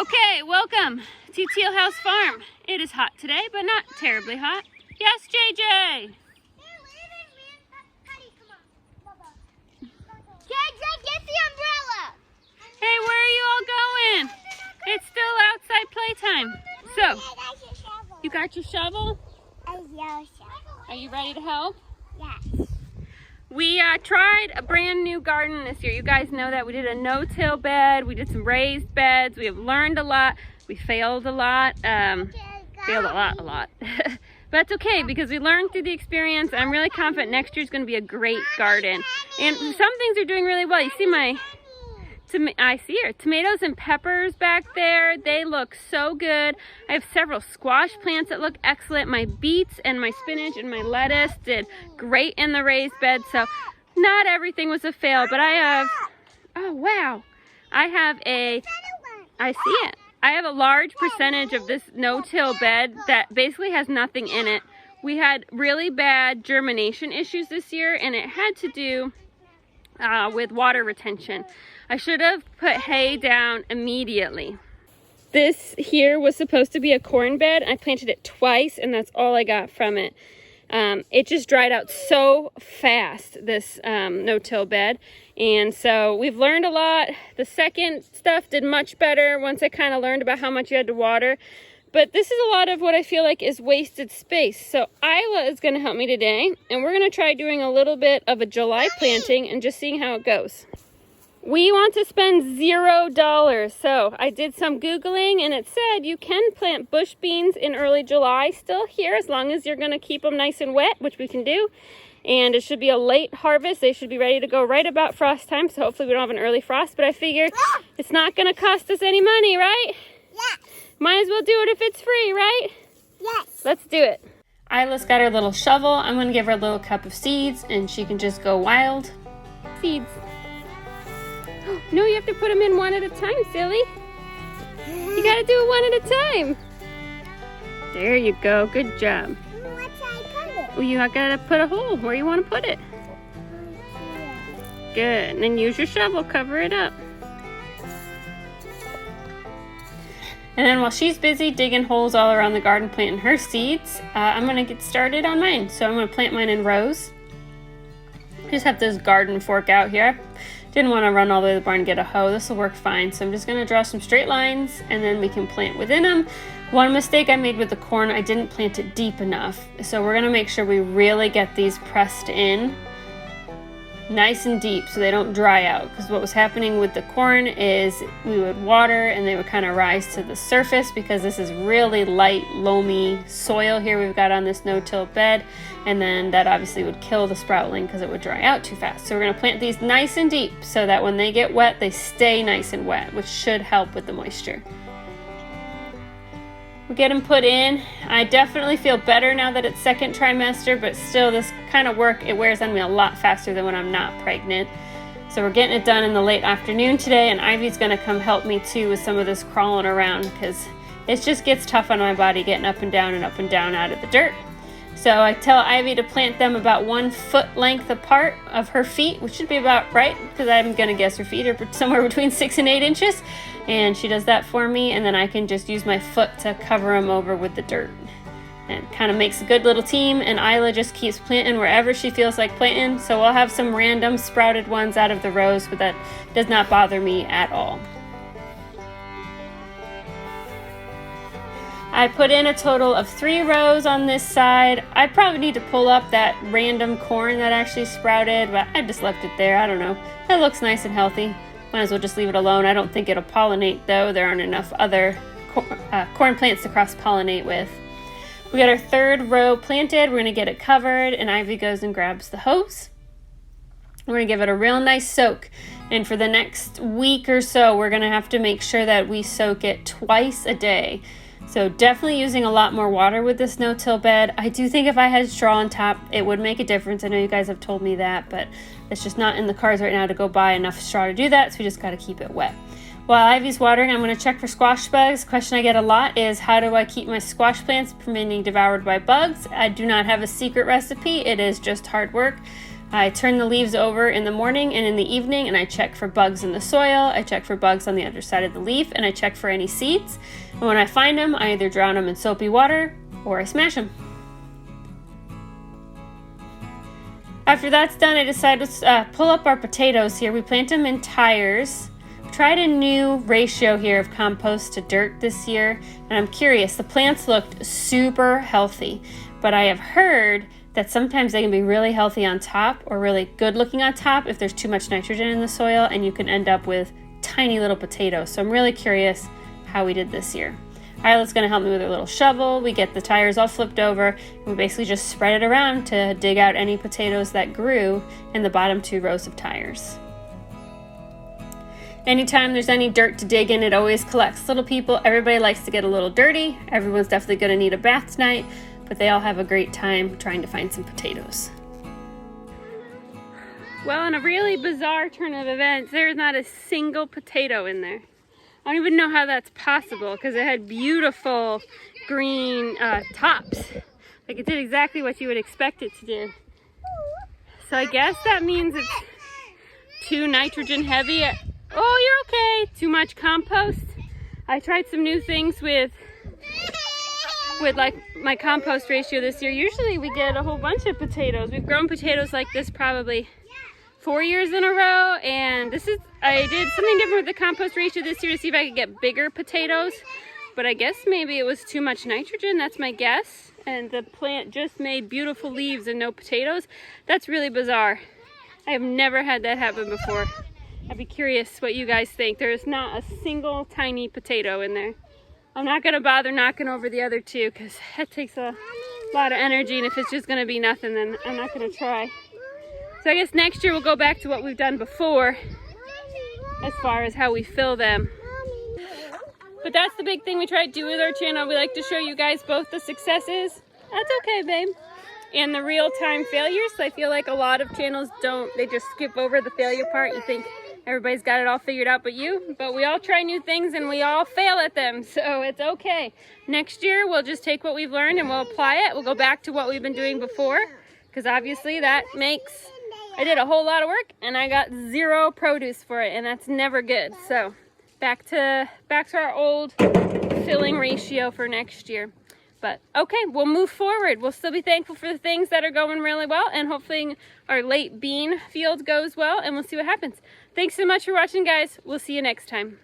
Okay, welcome to Teal House Farm. It is hot today, but not terribly hot. Yes, JJ? JJ, get the umbrella! Hey, where are you all going? It's still outside playtime. So, you got your shovel? Are you ready to help? Yes. We tried a brand new garden this year. You guys know that we did a no-till bed. We did some raised beds. We have learned a lot. We failed a lot. Failed a lot. But that's okay because we learned through the experience. I'm really confident next year's going to be a great garden. And some things are doing really well. You see I see her. Tomatoes and peppers back there. They look so good. I have several squash plants that look excellent. My beets and my spinach and my lettuce did great in the raised bed. So not everything was a fail, but I have, oh wow. I see it. I have a large percentage of this no-till bed that basically has nothing in it. We had really bad germination issues this year, and it had to do with water retention. I should have put hay down immediately. This here was supposed to be a corn bed. I planted it twice, and that's all I got from it. It just dried out so fast, this no-till bed. And so we've learned a lot. The second stuff did much better once I kind of learned about how much you had to water. But this is a lot of what I feel like is wasted space. So Isla is going to help me today, and we're going to try doing a little bit of a July planting and just seeing how it goes. We want to spend $0. So I did some Googling, and it said you can plant bush beans in early July still here as long as you're going to keep them nice and wet, which we can do. And it should be a late harvest. They should be ready to go right about frost time. So hopefully we don't have an early frost. But I figured it's not going to cost us any money, right? Yes. Might as well do it if it's free, right? Yes. Let's do it. Isla's got her little shovel. I'm going to give her a little cup of seeds, and she can just go wild. Seeds. No, you have to put them in one at a time, silly. You got to do it one at a time. There you go. Good job. Where should I put it? Well, you got to put a hole where you want to put it. Good. And then use your shovel. Cover it up. And then while she's busy digging holes all around the garden planting her seeds, I'm going to get started on mine. So I'm going to plant mine in rows. I just have this garden fork out here. Didn't want to run all the way to the barn and get a hoe. This will work fine. So I'm just going to draw some straight lines, and then we can plant within them. One mistake I made with the corn, I didn't plant it deep enough. So we're going to make sure we really get these pressed in nice and deep so they don't dry out, because what was happening with the corn is we would water and they would kind of rise to the surface because this is really light, loamy soil here we've got on this no-till bed, and then that obviously would kill the sproutling because it would dry out too fast. So we're going to plant these nice and deep so that when they get wet, they stay nice and wet, which should help with the moisture. We get them put in. I definitely feel better now that it's second trimester, but still this kind of work, it wears on me a lot faster than when I'm not pregnant. So we're getting it done in the late afternoon today, and Ivy's gonna come help me too with some of this crawling around because it just gets tough on my body getting up and down out of the dirt. So I tell Ivy to plant them about 1 foot length apart of her feet, which should be about right because I'm gonna guess her feet are somewhere between 6 and 8 inches. And she does that for me, and then I can just use my foot to cover them over with the dirt. And it kind of makes a good little team, and Isla just keeps planting wherever she feels like planting. So we'll have some random sprouted ones out of the rows, but that does not bother me at all. I put in a total of 3 rows on this side. I probably need to pull up that random corn that actually sprouted, but I just left it there. I don't know. It looks nice and healthy. Might as well just leave it alone. I don't think it'll pollinate though. There aren't enough other corn plants to cross-pollinate with. We got our 3rd row planted. We're gonna get it covered, and Ivy goes and grabs the hose. We're gonna give it a real nice soak. And for the next week or so, we're gonna have to make sure that we soak it twice a day. So definitely using a lot more water with this no-till bed. I do think if I had straw on top, it would make a difference. I know you guys have told me that, but it's just not in the cards right now to go buy enough straw to do that, so we just got to keep it wet. While Ivy's watering, I'm going to check for squash bugs. The question I get a lot is, how do I keep my squash plants from being devoured by bugs? I do not have a secret recipe. It is just hard work. I turn the leaves over in the morning and in the evening, and I check for bugs in the soil, I check for bugs on the other side of the leaf, and I check for any seeds. And when I find them, I either drown them in soapy water or I smash them. After that's done, I decided to pull up our potatoes here. We plant them in tires. Tried a new ratio here of compost to dirt this year, and I'm curious. The plants looked super healthy, but I have heard that sometimes they can be really healthy on top or really good looking on top if there's too much nitrogen in the soil, and you can end up with tiny little potatoes. So I'm really curious how we did this year. Isla's gonna help me with her little shovel. We get the tires all flipped over, and we basically just spread it around to dig out any potatoes that grew in the bottom 2 rows of tires. Anytime there's any dirt to dig in, it always collects little people. Everybody likes to get a little dirty. Everyone's definitely gonna need a bath tonight, but they all have a great time trying to find some potatoes. Well, in a really bizarre turn of events, there's not a single potato in there. I don't even know how that's possible because it had beautiful green tops. Like it did exactly what you would expect it to do. So I guess that means it's too nitrogen heavy. Oh, you're okay. Too much compost. I tried some new things with like my compost ratio this year. Usually we get a whole bunch of potatoes. We've grown potatoes like this probably 4 years in a row, and I did something different with the compost ratio this year to see if I could get bigger potatoes, but I guess maybe it was too much nitrogen. That's my guess, and the plant just made beautiful leaves and no potatoes. That's really bizarre. I have never had that happen before. I'd be curious what you guys think. There is not a single tiny potato in there. I'm not gonna bother knocking over the other 2 because that takes a lot of energy, and if it's just gonna be nothing, then I'm not gonna try. So I guess next year we'll go back to what we've done before as far as how we fill them. But that's the big thing we try to do with our channel. We like to show you guys both the successes, that's okay babe, and the real-time failures. So I feel like a lot of channels they just skip over the failure part. You think everybody's got it all figured out but we all try new things and we all fail at them, so it's okay. Next year we'll just take what we've learned and we'll apply it. We'll go back to what we've been doing before, because obviously that makes I did a whole lot of work and I got 0 produce for it, and that's never good. So back to our old filling ratio for next year. But okay, we'll move forward. We'll still be thankful for the things that are going really well, and hopefully our late bean field goes well, and we'll see what happens. Thanks so much for watching, guys. We'll see you next time.